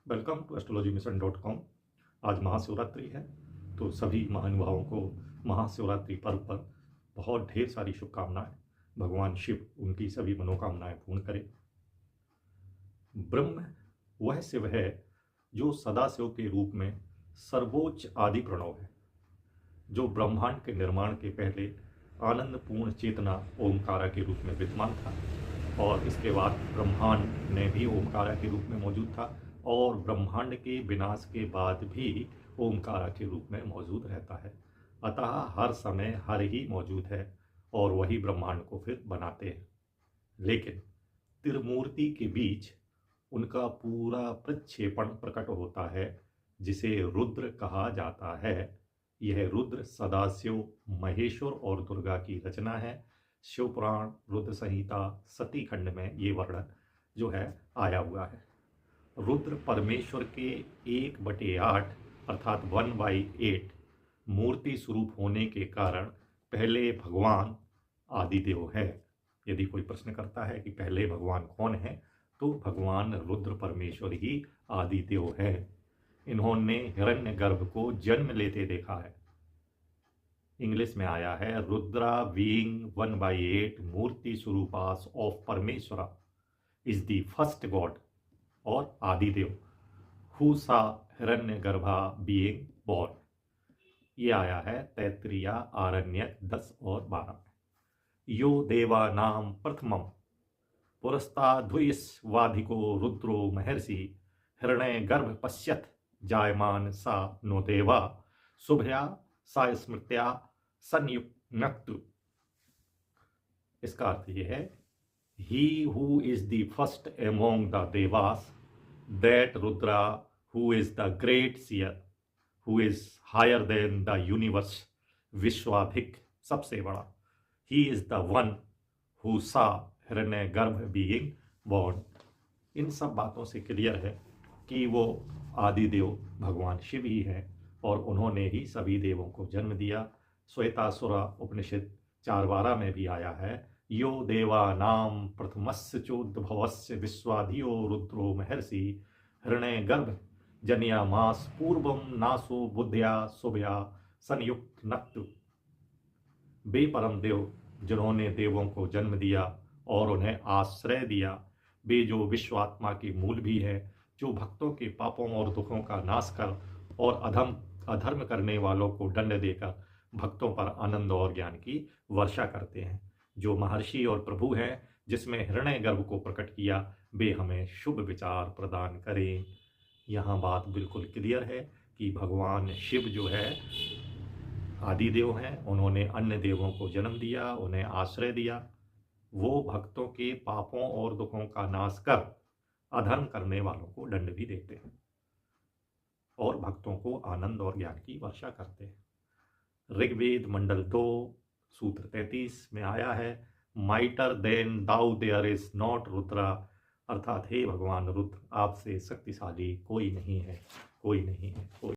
Welcome to astrologymission.com। आज महाशिवरात्रि है, तो सभी महानुभावों को महाशिवरात्रि पर्व पर बहुत ढेर सारी शुभकामनाएं। भगवान शिव उनकी सभी मनोकामनाएं पूर्ण करें। ब्रह्म वह शिव है जो सदाशिव के रूप में सर्वोच्च आदि प्रणव है, जो ब्रह्मांड के निर्माण के पहले आनंदपूर्ण चेतना ओमकारा के रूप में विद्यमान था, और इसके बाद ब्रह्मांड ने भी ओमकारा के रूप में मौजूद था, और ब्रह्मांड के विनाश के बाद भी ओमकारा के रूप में मौजूद रहता है। अतः हर समय हर ही मौजूद है, और वही ब्रह्मांड को फिर बनाते हैं। लेकिन त्रिमूर्ति के बीच उनका पूरा प्रक्षेपण प्रकट होता है, जिसे रुद्र कहा जाता है। यह रुद्र सदाशिव, महेश्वर और दुर्गा की रचना है। शिवपुराण, रुद्र संहिता, सती खंड में ये वर्णन जो है आया हुआ है। रुद्र परमेश्वर के 1/8 अर्थात 1/8 मूर्ति स्वरूप होने के कारण पहले भगवान आदिदेव है। यदि कोई प्रश्न करता है कि पहले भगवान कौन है, तो भगवान रुद्र परमेश्वर ही आदिदेव है। इन्होंने हिरण्यगर्भ को जन्म लेते देखा है। इंग्लिश में आया है, रुद्रा बीइंग 1/8 मूर्ति स्वरूपास ऑफ परमेश्वरा इज द फर्स्ट गॉड और आदिदेव हु सा हिरण्यगर्भा बीइंग बॉर्न। ये आया है तैत्तिरीय आरण्यक 10 और 12 में। यो देवा नाम प्रथमम पुरस्ताद्वयस्वाधिको रुद्रो महर्षि हिरण्यगर्भ पश्यत जायमान सा नो देवा शुभया सा स्मृत्या संयुक्तु। इसका अर्थ यह है, he who is the first among the devas, that Rudra who is the great seer, who is higher than the universe, विश्वाधिक सबसे बड़ा। He is the one who saw Hiranyagarbha being born. इन सब बातों से क्लियर है कि वो आदिदेव भगवान शिव ही है, और उन्होंने ही सभी देवों को जन्म दिया। श्वेतासुर उपनिषद 4:12 में भी आया है, यो देवा नाम प्रथमस्य चोद्भवस्य विश्वाधियो रुद्रो महर्षि हिरण्यगर्भ जनियामास पूर्वम नासो बुद्ध्या शुभया संयुक्त नक्तु। वे परम देव जिन्होंने देवों को जन्म दिया और उन्हें आश्रय दिया, वे जो विश्वात्मा के मूल भी है, जो भक्तों के पापों और दुखों का नाश कर और अधर्म करने वालों को दंड देकर भक्तों पर आनंद और ज्ञान की वर्षा करते हैं। जो महर्षि और प्रभु हैं, जिसमें हिरण्यगर्भ को प्रकट किया, वे हमें शुभ विचार प्रदान करें। यहाँ बात बिल्कुल क्लियर है कि भगवान शिव जो है आदिदेव हैं। उन्होंने अन्य देवों को जन्म दिया, उन्हें आश्रय दिया। वो भक्तों के पापों और दुखों का नाश कर अधर्म करने वालों को दंड भी देते हैं, और भक्तों को आनंद और ज्ञान की वर्षा करते हैं। ऋग्वेद मंडल 2 सूत्र 33 में आया है, mightier than thou there is not Rudra, अर्थात हे भगवान रुद्र, आपसे शक्तिशाली कोई नहीं है, कोई नहीं है, कोई